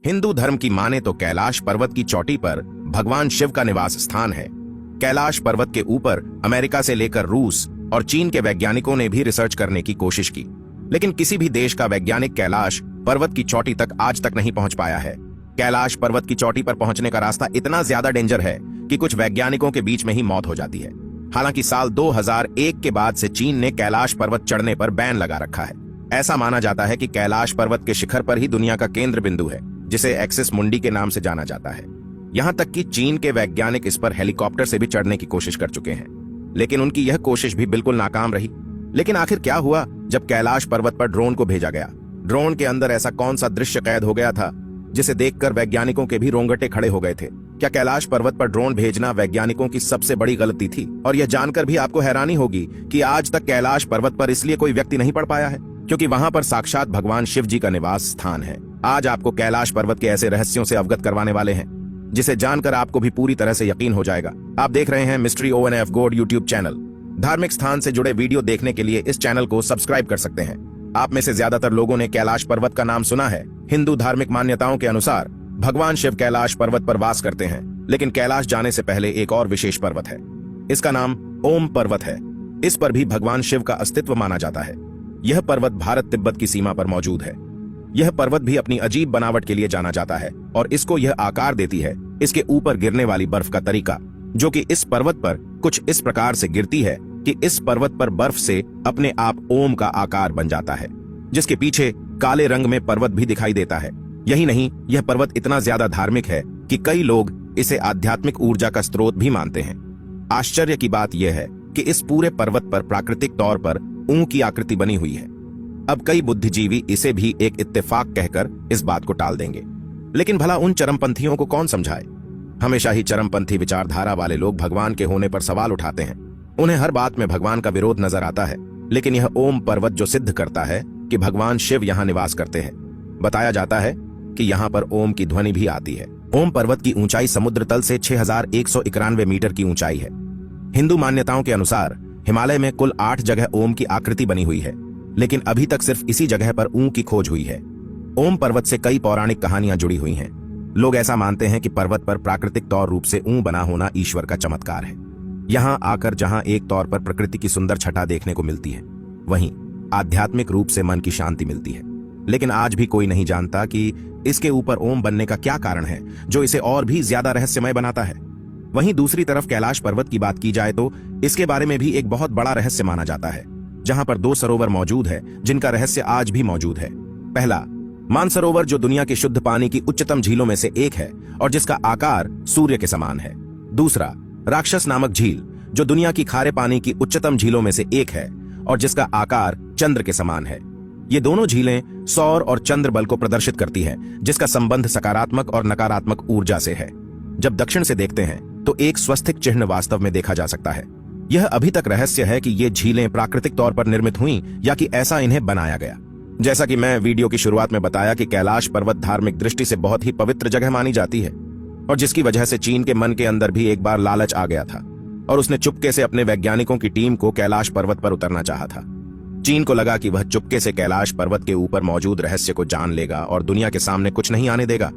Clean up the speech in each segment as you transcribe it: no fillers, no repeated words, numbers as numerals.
हिंदू धर्म की माने तो कैलाश पर्वत की चोटी पर भगवान शिव का निवास स्थान है। कैलाश पर्वत के ऊपर अमेरिका से लेकर रूस और चीन के वैज्ञानिकों ने भी रिसर्च करने की कोशिश की, लेकिन किसी भी देश का वैज्ञानिक कैलाश पर्वत की चोटी तक आज तक नहीं पहुंच पाया है। कैलाश पर्वत की चोटी पर पहुंचने का रास्ता इतना ज्यादा डेंजर है कि कुछ वैज्ञानिकों के बीच में ही मौत हो जाती है। हालांकि साल 2001 के बाद से चीन ने कैलाश पर्वत चढ़ने पर बैन लगा रखा है। ऐसा माना जाता है कि कैलाश पर्वत के शिखर पर ही दुनिया का केंद्र बिंदु है, जिसे एक्सिस मुंडी के नाम से जाना जाता है। यहां तक कि चीन के वैज्ञानिक इस पर हेलीकॉप्टर से भी चढ़ने की कोशिश कर चुके हैं, लेकिन उनकी यह कोशिश भी बिल्कुल नाकाम रही। लेकिन आखिर क्या हुआ जब कैलाश पर्वत पर ड्रोन को भेजा गया? ड्रोन के अंदर ऐसा कौन सा दृश्य कैद हो गया था जिसे देखकर वैज्ञानिकों के भी रोंगटे खड़े हो गए थे? क्या कैलाश पर्वत पर ड्रोन भेजना वैज्ञानिकों की सबसे बड़ी गलती थी? और यह जानकर भी आपको हैरानी होगी कि आज तक कैलाश पर्वत पर इसलिए कोई व्यक्ति नहीं पड़ पाया है क्योंकि वहां पर साक्षात भगवान शिव जी का निवास स्थान है। आज आपको कैलाश पर्वत के ऐसे रहस्यों से अवगत करवाने वाले हैं जिसे जानकर आपको भी पूरी तरह से यकीन हो जाएगा। आप देख रहे हैं mystery ONF God YouTube channel. धार्मिक स्थान से जुड़े वीडियो देखने के लिए इस चैनल को सब्सक्राइब कर सकते हैं। आप में से ज्यादातर लोगों ने कैलाश पर्वत का नाम सुना है। हिंदू धार्मिक मान्यताओं के अनुसार भगवान शिव कैलाश पर्वत पर वास करते हैं, लेकिन कैलाश जाने से पहले एक और विशेष पर्वत है। इसका नाम ओम पर्वत है। इस पर भी भगवान शिव का अस्तित्व माना जाता है। यह पर्वत भारत तिब्बत की सीमा पर मौजूद है। यह पर्वत भी अपनी अजीब बनावट के लिए जाना जाता है और इसको यह आकार देती है इसके ऊपर गिरने वाली बर्फ का तरीका, जो कि इस पर्वत पर कुछ इस प्रकार से गिरती है कि इस पर्वत पर बर्फ से अपने आप ओम का आकार बन जाता है, जिसके पीछे काले रंग में पर्वत भी दिखाई देता है। यही नहीं, यह पर्वत इतना ज्यादा धार्मिक है कि कई लोग इसे आध्यात्मिक ऊर्जा का स्रोत भी मानते हैं। आश्चर्य की बात यह है कि इस पूरे पर्वत पर प्राकृतिक तौर पर ऊं की आकृति बनी हुई है। अब कई बुद्धिजीवी इसे भी एक इत्तेफाक कहकर इस बात को टाल देंगे, लेकिन भला उन चरमपंथियों को कौन समझाए? हमेशा ही चरमपंथी विचारधारा वाले लोग भगवान के होने पर सवाल उठाते हैं। उन्हें हर बात में भगवान का विरोध नजर आता है, लेकिन यह ओम पर्वत जो सिद्ध करता है कि भगवान शिव यहाँ निवास करते हैं। बताया जाता है कि यहाँ पर ओम की ध्वनि भी आती है। ओम पर्वत की ऊंचाई समुद्र तल से 6191 मीटर की ऊंचाई है। हिंदू मान्यताओं के अनुसार हिमालय में कुल 8 जगह ओम की आकृति बनी हुई है, लेकिन अभी तक सिर्फ इसी जगह पर ऊं की खोज हुई है। ओम पर्वत से कई पौराणिक कहानियां जुड़ी हुई हैं। लोग ऐसा मानते हैं कि पर्वत पर प्राकृतिक तौर रूप से ऊं बना होना ईश्वर का चमत्कार है। यहां आकर जहां एक तौर पर प्रकृति की सुंदर छटा देखने को मिलती है, वहीं आध्यात्मिक रूप से मन की शांति मिलती है। लेकिन आज भी कोई नहीं जानता कि इसके ऊपर ओम बनने का क्या कारण है जो इसे और भी ज्यादा रहस्यमय बनाता है। वहीं दूसरी तरफ कैलाश पर्वत की बात की जाए तो इसके बारे में भी एक बहुत बड़ा रहस्य माना जाता है, जहां पर 2 सरोवर मौजूद है जिनका रहस्य आज भी मौजूद है। पहला, मानसरोवर जो दुनिया की शुद्ध पानी की उच्चतम झीलों में से एक है और जिसका आकार सूर्य के समान है। दूसरा, राक्षस नामक झील जो दुनिया की खारे पानी की उच्चतम झीलों में से एक है और जिसका आकार चंद्र के समान है। ये दोनों झीलें सौर और चंद्र बल को प्रदर्शित करती हैं, जिसका संबंध सकारात्मक और नकारात्मक ऊर्जा से है। जब दक्षिण से देखते हैं तो एक स्वस्तिक चिन्ह वास्तव में देखा जा सकता है। यह अभी तक रहस्य है कि ये झीलें प्राकृतिक तौर पर निर्मित हुई या कि ऐसा इन्हें बनाया गया। जैसा कि मैं वीडियो की शुरुआत में बताया कि कैलाश पर्वत धार्मिक दृष्टि से बहुत ही पवित्र जगह मानी जाती है और जिसकी वजह से चीन के मन के अंदर भी एक बार लालच आ गया था और उसने चुपके से अपने वैज्ञानिकों की टीम को कैलाश पर्वत पर उतरना चाहा था। चीन को लगा कि वह चुपके से कैलाश पर्वत के ऊपर मौजूद रहस्य को जान लेगा और दुनिया के सामने कुछ नहीं आने देगा।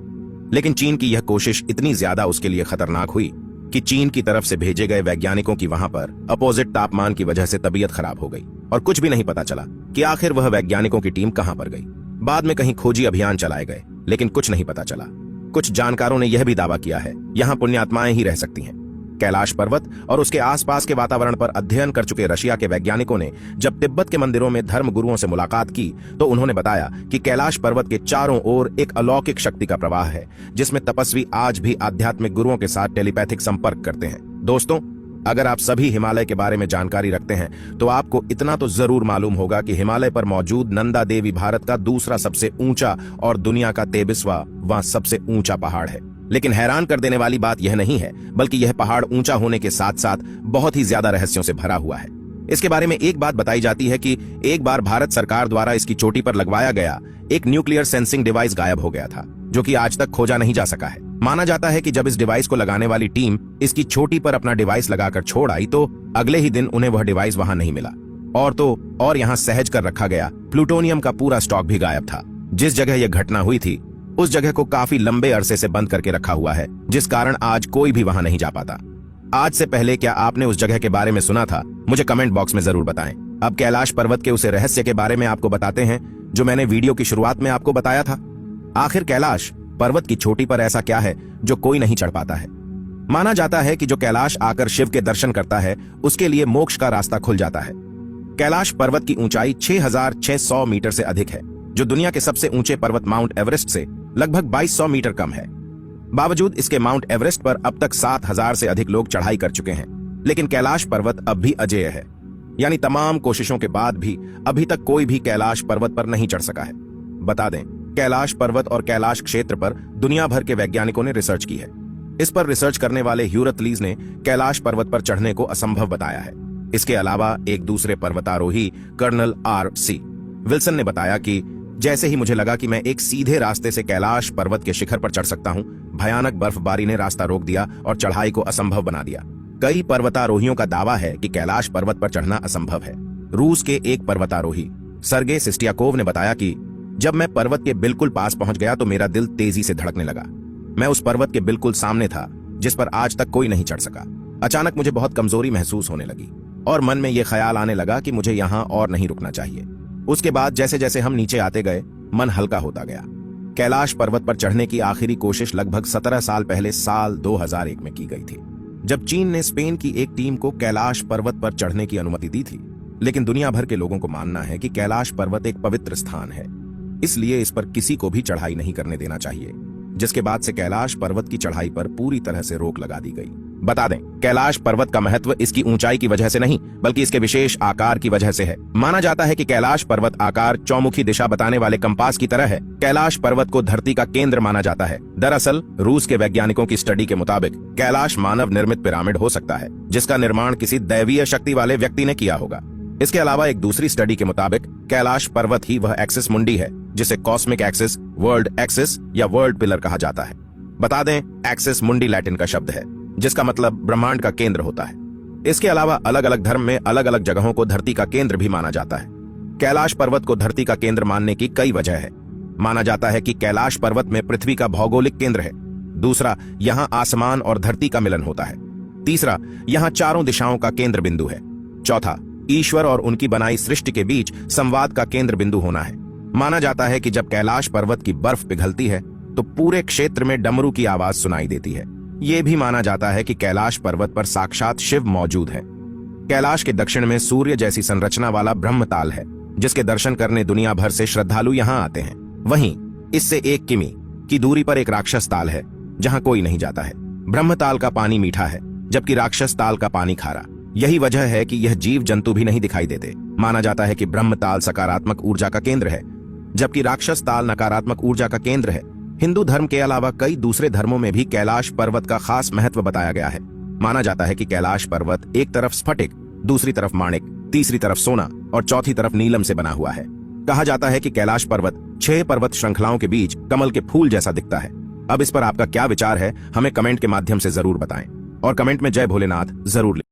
लेकिन चीन की यह कोशिश इतनी ज्यादा उसके लिए खतरनाक हुई कि चीन की तरफ से भेजे गए वैज्ञानिकों की वहां पर अपोजिट तापमान की वजह से तबीयत खराब हो गई और कुछ भी नहीं पता चला कि आखिर वह वैज्ञानिकों की टीम कहां पर गई। बाद में कहीं खोजी अभियान चलाए गए, लेकिन कुछ नहीं पता चला। कुछ जानकारों ने यह भी दावा किया है यहां पुण्यात्माएं ही रह सकती हैं। कैलाश पर्वत और उसके आसपास के वातावरण पर अध्ययन कर चुके रशिया के वैज्ञानिकों ने जब तिब्बत के मंदिरों में धर्म गुरुओं से मुलाकात की तो उन्होंने बताया कि कैलाश पर्वत के चारों ओर एक अलौकिक शक्ति का प्रवाह है, जिसमें तपस्वी आज भी आध्यात्मिक गुरुओं के साथ टेलीपैथिक संपर्क करते हैं। दोस्तों, अगर आप सभी हिमालय के बारे में जानकारी रखते हैं तो आपको इतना तो जरूर मालूम होगा कि हिमालय पर मौजूद नंदा देवी भारत का दूसरा सबसे ऊंचा और दुनिया का 23वां सबसे ऊंचा पहाड़ है। लेकिन हैरान कर देने वाली बात यह नहीं है, बल्कि यह पहाड़ ऊंचा होने के साथ साथ बहुत ही ज्यादा रहस्यों से भरा हुआ है। इसके बारे में एक बात बताई जाती है कि एक बार भारत सरकार द्वारा इसकी चोटी पर लगवाया गया एक न्यूक्लियर सेंसिंग डिवाइस गायब हो गया था, जो कि आज तक खोजा नहीं जा सका है। माना जाता है कि जब इस डिवाइस को लगाने वाली टीम इसकी चोटी पर अपना डिवाइस लगाकर छोड़ आई तो अगले ही दिन उन्हें वह डिवाइस वहां नहीं मिला और यहाँ सहज कर रखा गया प्लूटोनियम का पूरा स्टॉक भी गायब था। जिस जगह यह घटना हुई थी उस जगह को काफी लंबे अरसे से बंद करके रखा हुआ है, जिस कारण आज कोई भी वहां नहीं जा पाता। आज से पहले क्या आपने उस जगह के बारे में सुना था? मुझे कमेंट बॉक्स में जरूर बताएं। अब कैलाश पर्वत के उस रहस्य के बारे में आपको बताते हैं जो मैंने वीडियो की शुरुआत में आपको बताया था। आखिर कैलाश पर्वत की चोटी पर ऐसा क्या है जो कोई नहीं चढ़ पाता है? माना जाता है कि जो कैलाश आकर शिव के दर्शन करता है उसके लिए मोक्ष का रास्ता खुल जाता है। कैलाश पर्वत की ऊंचाई 6,600 मीटर से अधिक है, जो दुनिया के सबसे ऊंचे पर्वत माउंट एवरेस्ट से लगभग 2,200 मीटर कम है। बावजूद इसके माउंट एवरेस्ट पर अब तक 7,000 से अधिक लोग चढ़ाई कर चुके हैं, लेकिन कैलाश पर्वत अब भी अजेय है। यानी तमाम कोशिशों के बाद भी अभी तक कोई भी कैलाश पर्वत पर नहीं चढ़ सका है। बता दें, कैलाश पर्वत और कैलाश क्षेत्र पर दुनिया भर के वैज्ञानिकों ने रिसर्च की है। इस पर रिसर्च करने वाले ह्यूरतलीज ने कैलाश पर्वत पर चढ़ने को असंभव बताया है। इसके अलावा एक दूसरे पर्वतारोही कर्नल R.C. विल्सन ने बताया कि जैसे ही मुझे लगा कि मैं एक सीधे रास्ते से कैलाश पर्वत के शिखर पर चढ़ सकता हूं, भयानक बर्फबारी ने रास्ता रोक दिया और चढ़ाई को असंभव बना दिया। कई पर्वतारोहियों का दावा है कि कैलाश पर्वत पर चढ़ना असंभव है। रूस के एक पर्वतारोही सर्गे सिस्टियाकोव ने बताया कि जब मैं पर्वत के बिल्कुल पास पहुंच गया तो मेरा दिल तेजी से धड़कने लगा। मैं उस पर्वत के बिल्कुल सामने था जिस पर आज तक कोई नहीं चढ़ सका। अचानक मुझे बहुत कमजोरी महसूस होने लगी और मन में यह ख्याल आने लगा कि मुझे यहां और नहीं रुकना चाहिए। उसके बाद जैसे जैसे हम नीचे आते गए, मन हल्का होता गया। कैलाश पर्वत पर चढ़ने की आखिरी कोशिश लगभग 17 साल पहले साल 2001 में की गई थी, जब चीन ने स्पेन की एक टीम को कैलाश पर्वत पर चढ़ने की अनुमति दी थी। लेकिन दुनिया भर के लोगों को मानना है कि कैलाश पर्वत एक पवित्र स्थान है, इसलिए इस पर किसी को भी चढ़ाई नहीं करने देना चाहिए, जिसके बाद से कैलाश पर्वत की चढ़ाई पर पूरी तरह से रोक लगा दी गई। बता दें, कैलाश पर्वत का महत्व इसकी ऊंचाई की वजह से नहीं, बल्कि इसके विशेष आकार की वजह से है। माना जाता है कि कैलाश पर्वत आकार चौमुखी दिशा बताने वाले कंपास की तरह है। कैलाश पर्वत को धरती का केंद्र माना जाता है। दरअसल रूस के वैज्ञानिकों की स्टडी के मुताबिक कैलाश मानव निर्मित पिरामिड हो सकता है, जिसका निर्माण किसी दैवीय शक्ति वाले व्यक्ति ने किया होगा। इसके अलावा एक दूसरी स्टडी के मुताबिक कैलाश पर्वत ही वह एक्सिस मुंडी है जिसे कॉस्मिक एक्सिस, वर्ल्ड एक्सिस या वर्ल्ड पिलर कहा जाता है। बता दें, एक्सिस मुंडी लैटिन का शब्द है जिसका मतलब ब्रह्मांड का केंद्र होता है। इसके अलावा अलग अलग धर्म में अलग अलग जगहों को धरती का केंद्र भी माना जाता है। कैलाश पर्वत को धरती का केंद्र मानने की कई वजह है। माना जाता है कि कैलाश पर्वत में पृथ्वी का भौगोलिक केंद्र है। दूसरा, यहाँ आसमान और धरती का मिलन होता है। तीसरा, यहाँ चारों दिशाओं का केंद्र बिंदु है। चौथा, ईश्वर और उनकी बनाई सृष्टि के बीच संवाद का केंद्र बिंदु होना है। माना जाता है कि जब कैलाश पर्वत की बर्फ पिघलती है तो पूरे क्षेत्र में डमरू की आवाज सुनाई देती है। यह भी माना जाता है कि कैलाश पर्वत पर साक्षात शिव मौजूद है। कैलाश के दक्षिण में सूर्य जैसी संरचना वाला ब्रह्मताल है, जिसके दर्शन करने दुनिया भर से श्रद्धालु यहां आते हैं। वहीं इससे 1 किमी की दूरी पर एक राक्षस ताल है जहां कोई नहीं जाता है। ब्रह्मताल का पानी मीठा है, जबकि राक्षस ताल का पानी खारा। यही वजह है कि यह जीव जंतु भी नहीं दिखाई देते। माना जाता है कि ब्रह्मताल सकारात्मक ऊर्जा का केंद्र है, जबकि राक्षस ताल नकारात्मक ऊर्जा का केंद्र है। हिंदू धर्म के अलावा कई दूसरे धर्मों में भी कैलाश पर्वत का खास महत्व बताया गया है। माना जाता है कि कैलाश पर्वत एक तरफ स्फटिक, दूसरी तरफ माणिक, तीसरी तरफ सोना और चौथी तरफ नीलम से बना हुआ है। कहा जाता है कि कैलाश पर्वत 6 पर्वत श्रृंखलाओं के बीच कमल के फूल जैसा दिखता है। अब इस पर आपका क्या विचार है, हमें कमेंट के माध्यम से जरूर बताएं और कमेंट में जय भोलेनाथ जरूर लिखें।